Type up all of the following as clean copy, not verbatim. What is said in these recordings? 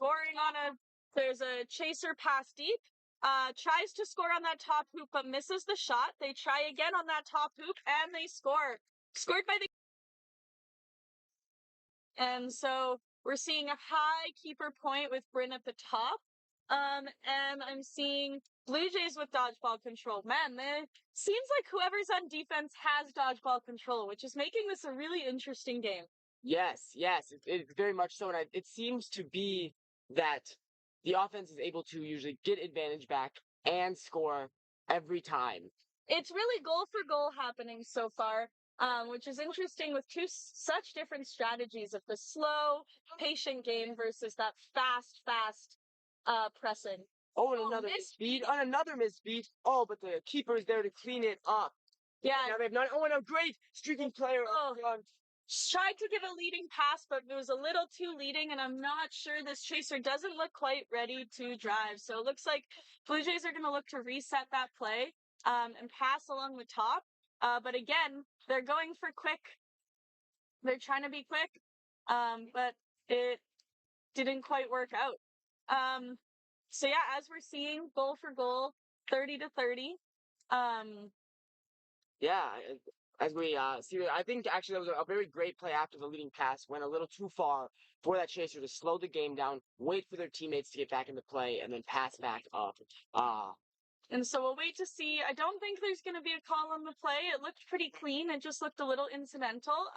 scoring on there's a chaser pass deep. Tries to score on that top hoop, but misses the shot. They try again on that top hoop, and they score. Scored by the... And so we're seeing a high keeper point with Bryn at the top. And I'm seeing Blue Jays with dodgeball control. Man, it seems like whoever's on defense has dodgeball control, which is making this a really interesting game. Yes, it's very much so. And it seems to be that the offense is able to usually get advantage back and score every time. It's really goal for goal happening so far, which is interesting with such different strategies of the slow, patient game versus that fast pressing. Oh, and another misspeed. On another misspeed. Oh, but the keeper is there to clean it up. Yeah. Now they've not. Oh, and a great streaking player. Tried to give a leading pass, but it was a little too leading, and I'm not sure this chaser doesn't look quite ready to drive. So it looks like Blue Jays are going to look to reset that play and pass along the top. But again, they're going for quick. They're trying to be quick, but it didn't quite work out. So yeah, as we're seeing, goal for goal, 30-30. Yeah, as we see, I think actually that was a very great play after the leading pass. Went a little too far for that chaser to slow the game down, wait for their teammates to get back into play, and then pass back up. And so we'll wait to see. I don't think there's going to be a call on the play. It looked pretty clean. It just looked a little incidental.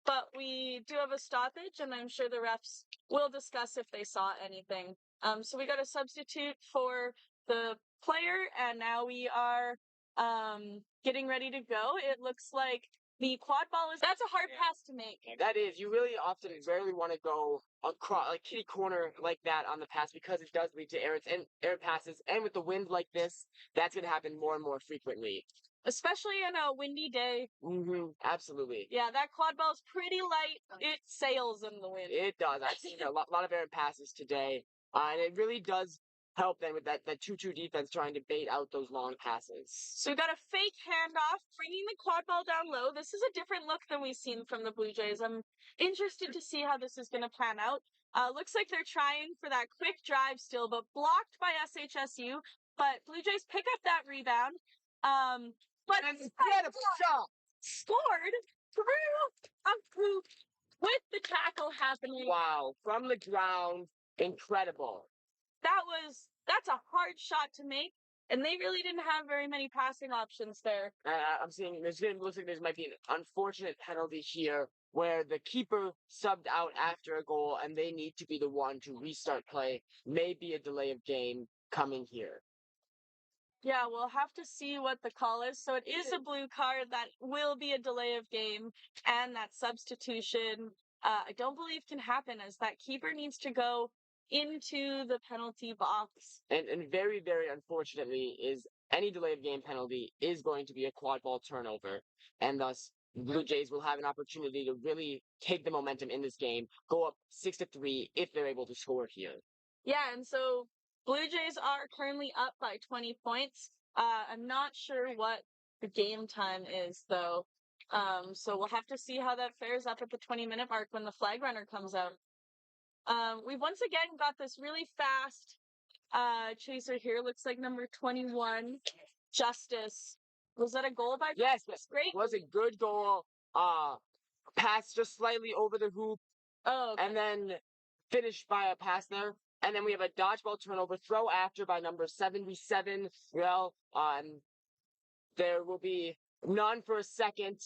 But we do have a stoppage, and I'm sure the refs will discuss if they saw anything. So we got a substitute for the player, and now we are getting ready to go. It looks like the quad ball that's a hard pass to make. That is, you really often rarely want to go across, like kitty corner like that on the pass because it does lead to errors and error passes. And with the wind like this, that's going to happen more and more frequently. Especially in a windy day. Absolutely. Yeah, that quad ball is pretty light. It sails in the wind. It does. I've seen a lot of error passes today. And it really does help then with that 2-2 defense trying to bait out those long passes. So we got a fake handoff, bringing the quad ball down low. This is a different look than we've seen from the Blue Jays. I'm interested to see how this is going to pan out. Looks like they're trying for that quick drive still, but blocked by SHSU. But Blue Jays pick up that rebound. But an incredible shot! Scored through with the tackle happening. Wow, from the ground, incredible. That's a hard shot to make, and they really didn't have very many passing options there. I'm seeing looks like there might be an unfortunate penalty here where the keeper subbed out after a goal, and they need to be the one to restart play. Maybe a delay of game coming here. Yeah, we'll have to see what the call is. So it is a blue card. That will be a delay of game, and that substitution, I don't believe can happen as that keeper needs to go into the penalty box. And very, very unfortunately is any delay of game penalty is going to be a quad ball turnover, and thus Blue Jays will have an opportunity to really take the momentum in this game, go up 6-3 if they're able to score here. Yeah, and so Blue Jays are currently up by 20 points. I'm not sure what the game time is, though. So we'll have to see how that fares up at the 20-minute mark when the flag runner comes out. We've once again got this really fast chaser here. Looks like number 21, Justice. Was that a goal by Yes, great. It was a good goal. Pass just slightly over the hoop. Oh, okay. And then finished by a pass there. And then we have a dodgeball turnover throw after by number 77. Well, there will be none for a second.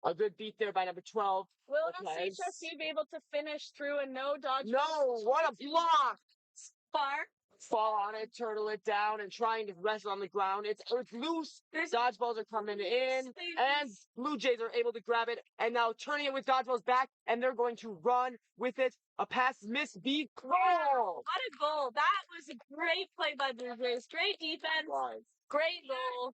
A good beat there by number 12. Will SHSU be able to finish through and no dodgeball? No, what a block! Spark. Fall on it, turtle it down, and trying to wrestle on the ground. It's loose. Dodgeballs are coming in, and Blue Jays are able to grab it, and now turning it with dodgeballs back, and they're going to run with it. A pass miss, beat, goal! What a goal. That was a great play by Blue Jays. Great defense. Great goal.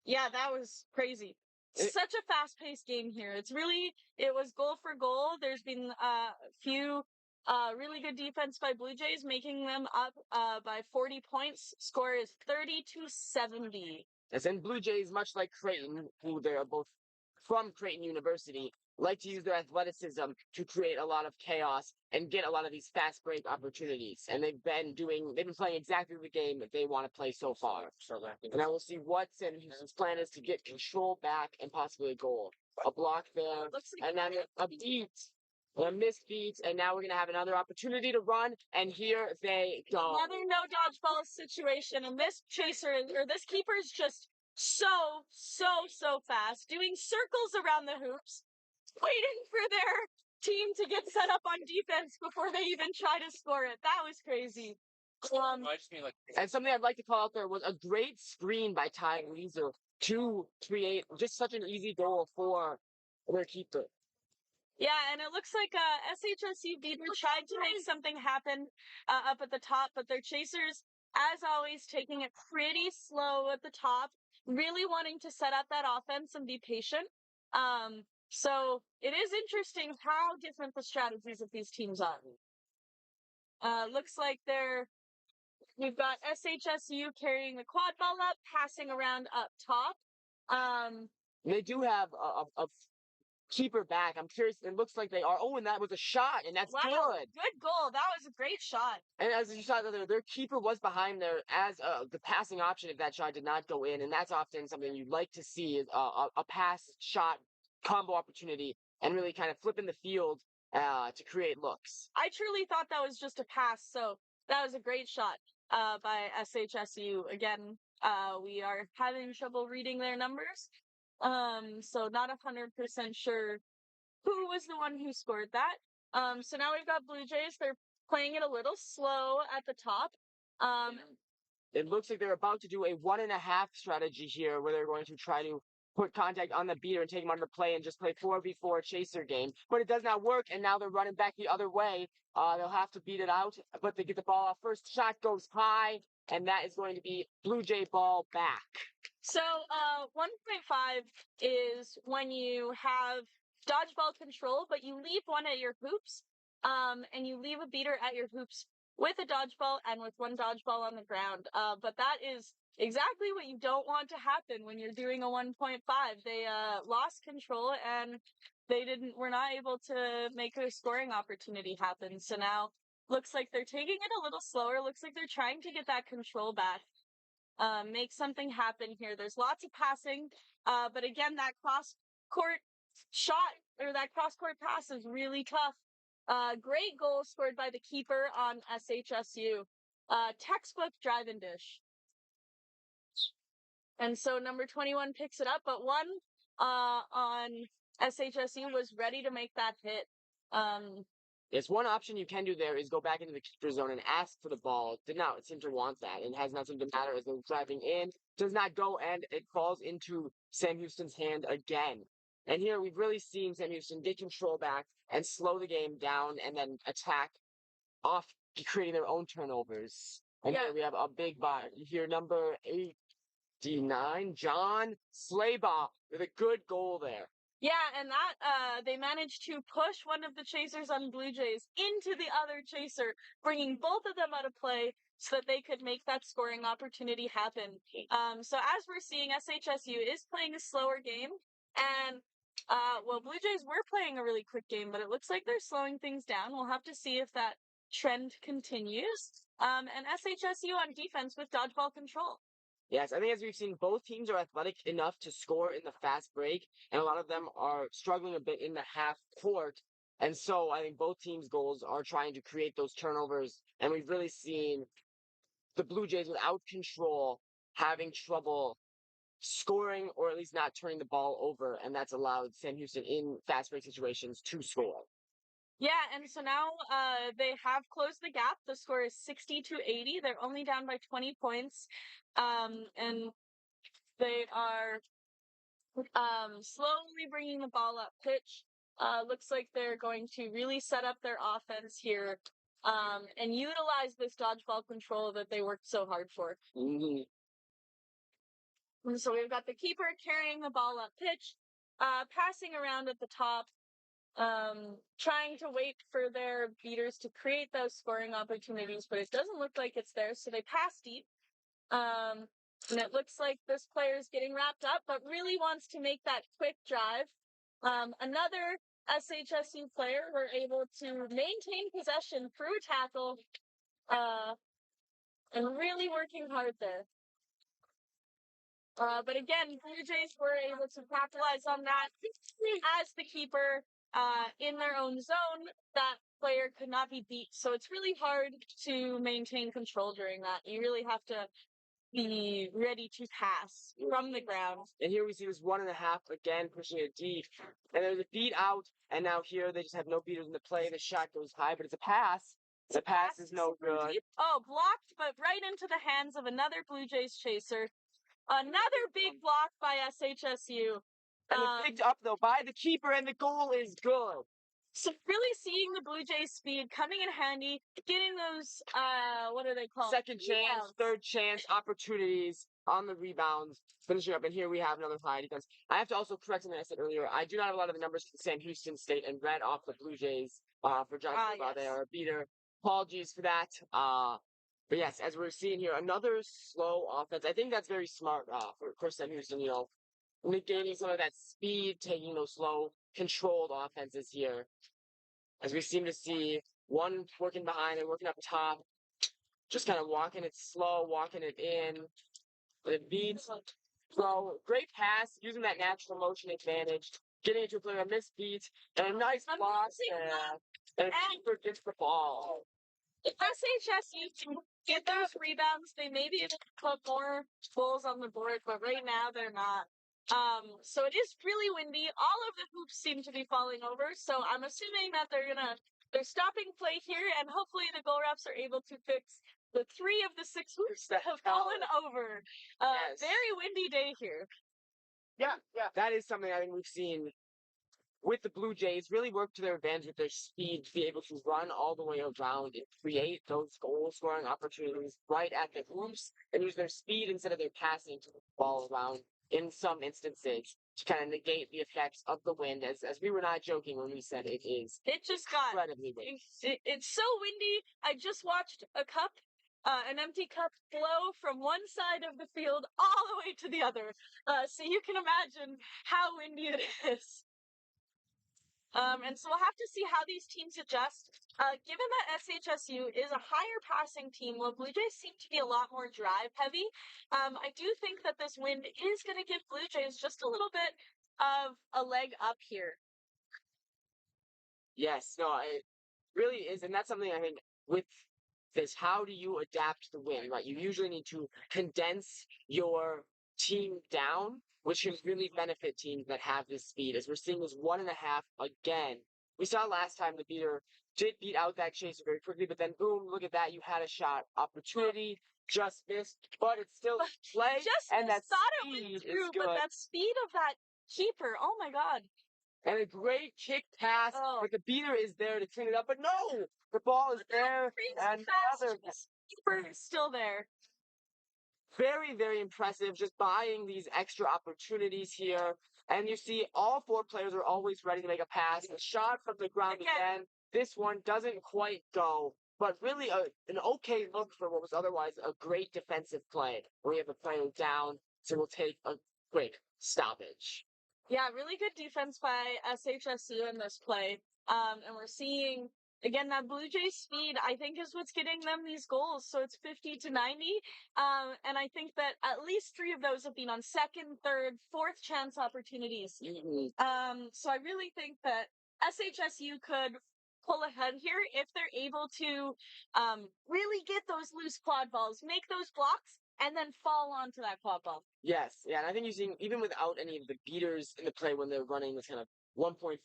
Yeah, that was crazy. Such a fast-paced game here. It was goal for goal. There's been a few really good defense by Blue Jays, making them up by 40 points. Score is 30-70. Yes, and Blue Jays, much like Creighton, who they're both from Creighton University, like to use their athleticism to create a lot of chaos and get a lot of these fast break opportunities. And they've been playing exactly the game that they want to play so far. And I will see what Sam Houston's plan is to get control back and possibly a goal. A block there, and then a beat. A missed beat, and now we're gonna have another opportunity to run, and here they go. Another no dodgeball situation, and this chaser or this keeper is just so fast, doing circles around the hoops, waiting for their team to get set up on defense before they even try to score it. That was crazy. And something I'd like to call out there was a great screen by Ty Weezer to create just such an easy goal for their keeper. Yeah, and it looks like SHSU Beaver tried to make something happen up at the top, but their chasers, as always, taking it pretty slow at the top, really wanting to set up that offense and be patient. So it is interesting how different the strategies of these teams are. Looks like we've got SHSU carrying the quad ball up, passing around up top. They do have a keeper back. I'm curious. It looks like they are. Oh, and that was a shot, and that's Wow, good. Good goal. That was a great shot. And as you saw, their keeper was behind there as the passing option if that shot did not go in, and that's often something you'd like to see is a pass shot combo opportunity and really kind of flipping the field to create looks. I truly thought that was just a pass, so that was a great shot by SHSU. Again, we are having trouble reading their numbers, so not 100% sure who was the one who scored that. So now we've got Blue Jays. They're playing it a little slow at the top. It looks like they're about to do a 1.5 strategy here where they're going to try to put contact on the beater and take him under play and just play 4v4 chaser game. But it does not work, and now they're running back the other way. They'll have to beat it out, but they get the ball off. First shot goes high, and that is going to be Blue Jay ball back. So 1.5 is when you have dodgeball control, but you leave one at your hoops, and you leave a beater at your hoops with a dodgeball and with one dodgeball on the ground. But that is exactly what you don't want to happen when you're doing a 1.5. They lost control and were not able to make a scoring opportunity happen. So now looks like they're taking it a little slower. Looks like they're trying to get that control back. Make something happen here. There's lots of passing, but again, that cross-court shot or that cross-court pass is really tough. Great goal scored by the keeper on SHSU. Textbook drive and dish. And so number 21 picks it up, but one on SHSU was ready to make that hit. Yes, one option you can do there is go back into the keeper zone and ask for the ball. Did not seem to want that. It has not seemed to matter as they're driving in. Does not go, and it falls into Sam Houston's hand again. And here we've really seen Sam Houston get control back and slow the game down and then attack off creating their own turnovers. And here we have a big buy. Here, number 89, John Slaybaugh with a good goal there. Yeah, and that they managed to push one of the chasers on Blue Jays into the other chaser, bringing both of them out of play so that they could make that scoring opportunity happen. So as we're seeing, SHSU is playing a slower game, and Blue Jays were playing a really quick game, but it looks like they're slowing things down. We'll have to see if that trend continues. And SHSU on defense with dodgeball control. Yes, I think as we've seen, both teams are athletic enough to score in the fast break, and a lot of them are struggling a bit in the half court. And so I think both teams' goals are trying to create those turnovers, and we've really seen the Blue Jays without control having trouble scoring or at least not turning the ball over, and that's allowed Sam Houston in fast break situations to score. Yeah, and so now they have closed the gap. The score is 60-80. They're only down by 20 points. And they are slowly bringing the ball up pitch. Looks like they're going to really set up their offense here and utilize this dodgeball control that they worked so hard for. Mm-hmm. And so we've got the keeper carrying the ball up pitch, passing around at the top, trying to wait for their beaters to create those scoring opportunities, but it doesn't look like it's there, so they pass deep. And it looks like this player is getting wrapped up, but really wants to make that quick drive. Another SHSU player were able to maintain possession through a tackle, and really working hard there. But again, Blue Jays were able to capitalize on that as the keeper in their own zone. That player could not be beat, so it's really hard to maintain control during that. You really have to be ready to pass from the ground. And here we see this 1.5 again pushing it deep. And there's a beat out, and now here they just have no beaters in the play. The shot goes high, but it's a pass. The pass is no good. Oh, blocked, but right into the hands of another Blue Jays chaser. Another big block by SHSU. And it's picked up, though, by the keeper, and the goal is good. So really seeing the Blue Jays speed coming in handy, getting those, what are they called? Second chance, third chance opportunities on the rebounds, finishing up. And here we have another high defense. I have to also correct something I said earlier. I do not have a lot of the numbers for Sam Houston State and read off the Blue Jays for John yes. They are a beater. Apologies for that. But yes, as we're seeing here, another slow offense. I think that's very smart for Sam Houston, negating some of that speed, taking those slow, controlled offenses here. As we seem to see one working behind and working up top, just kind of walking it slow, walking it in. But it beats. So great pass, using that natural motion advantage, getting it to a player, a missed beat, and a nice block, and a keeper gets the ball. If SHSU can get those rebounds, they may be able to put more goals on the board, but right now they're not. So it is really windy. All of the hoops seem to be falling over, so I'm assuming that they're stopping play here, and hopefully the goal refs are able to fix the 3 of the 6 hoops that have fallen over. Yes. Very windy day here. Yeah. That is something I think we've seen with the Blue Jays really work to their advantage with their speed to be able to run all the way around and create those goal-scoring opportunities right at the hoops and use their speed instead of their passing to the ball around in some instances to kind of negate the effects of the wind, as we were not joking when we said it is. It just got incredibly windy. It's so windy. I just watched an empty cup flow from one side of the field all the way to the other. So you can imagine how windy it is. And so we'll have to see how these teams adjust. Given that SHSU is a higher passing team, while Blue Jays seem to be a lot more drive heavy, I do think that this wind is going to give Blue Jays just a little bit of a leg up here. Yes, no, it really is. And that's something I think with this, how do you adapt to the wind, right? You usually need to condense your team down, which can really benefit teams that have this speed. As we're seeing this 1.5 again. We saw last time the beater did beat out that chaser very quickly, but then boom, look at that. You had a shot opportunity, just missed, but it's still play. And that speed is good. But that speed of that keeper, oh my God. And a great kick pass, but the beater is there to clean it up. But no, the ball is there, and the keeper is still there. Very, very impressive, just buying these extra opportunities here. And you see all 4 players are always ready to make a pass. A shot from the ground again. This one doesn't quite go, but really an okay look for what was otherwise a great defensive play. We have a player down, so we'll take a quick stoppage. Yeah, really good defense by SHSU in this play. And we're seeing, again, that Blue Jays speed, I think, is what's getting them these goals. So it's 50 to 90. And I think that at least 3 of those have been on second, third, fourth chance opportunities. Mm-hmm. So I really think that SHSU could pull ahead here if they're able to really get those loose quad balls, make those blocks, and then fall onto that quad ball. Yes, yeah, and I think you're seeing, even without any of the beaters in the play when they're running this kind of 1.5,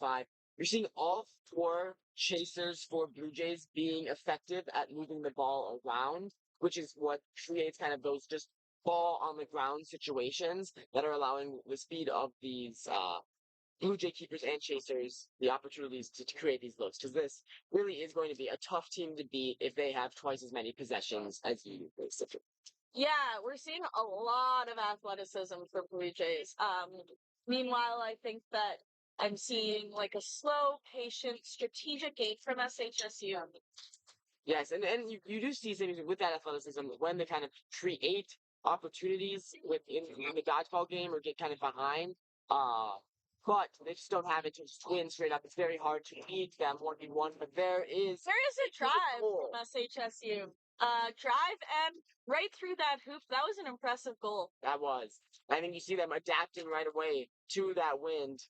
you're seeing all 4 chasers for Blue Jays being effective at moving the ball around, which is what creates kind of those just ball on the ground situations that are allowing the speed of these Blue Jay keepers and chasers the opportunities to create these looks, because this really is going to be a tough team to beat if they have twice as many possessions as you, basically. Yeah, we're seeing a lot of athleticism for Blue Jays. Meanwhile, I think that I'm seeing like a slow, patient, strategic game from SHSU. Yes, and you do see things with that athleticism when they kind of create opportunities in the dodgeball game or get kind of behind. but they just don't have it to just win straight up. It's very hard to beat them 1v1, but There is a drive from SHSU. Drive and right through that hoop. That was an impressive goal. That was. I think you see them adapting right away to that wind,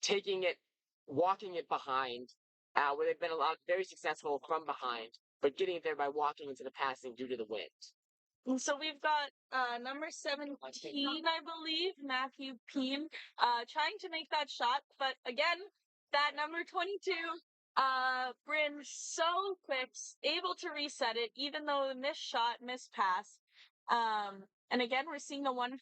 taking it, walking it behind, where they've been very successful from behind, but getting it there by walking into the passing due to the wind. And so we've got number 17, I believe, Matthew Peen, trying to make that shot. But again, that number 22, Bryn, so quick, able to reset it, even though missed shot, missed pass. And again, we're seeing a 1.5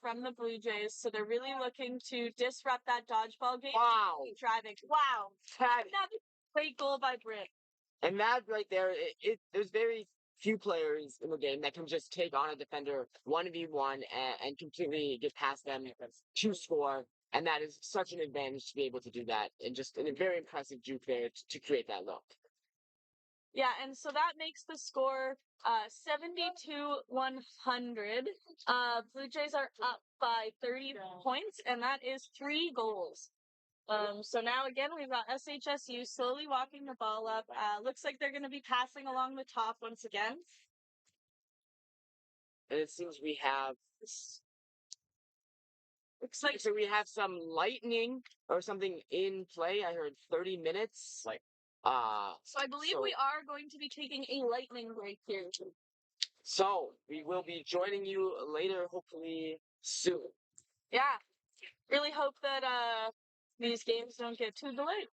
from the Blue Jays. So they're really looking to disrupt that dodgeball game. Wow. Driving. Wow. Another great goal by Bryn. And that right there, there's very few players in the game that can just take on a defender 1v1 and completely get past them to score. And that is such an advantage to be able to do that. And just a very impressive juke there to create that look. Yeah, and so that makes the score 72-100. Blue Jays are up by 30 points, and that is 3 goals. So now again, we've got SHSU slowly walking the ball up. Looks like they're going to be passing along the top once again. And it seems we have... Looks like so we have some lightning or something in play. I heard 30 minutes. So I believe we are going to be taking a lightning break here. So we will be joining you later, hopefully soon. Yeah. Really hope that these games don't get too delayed.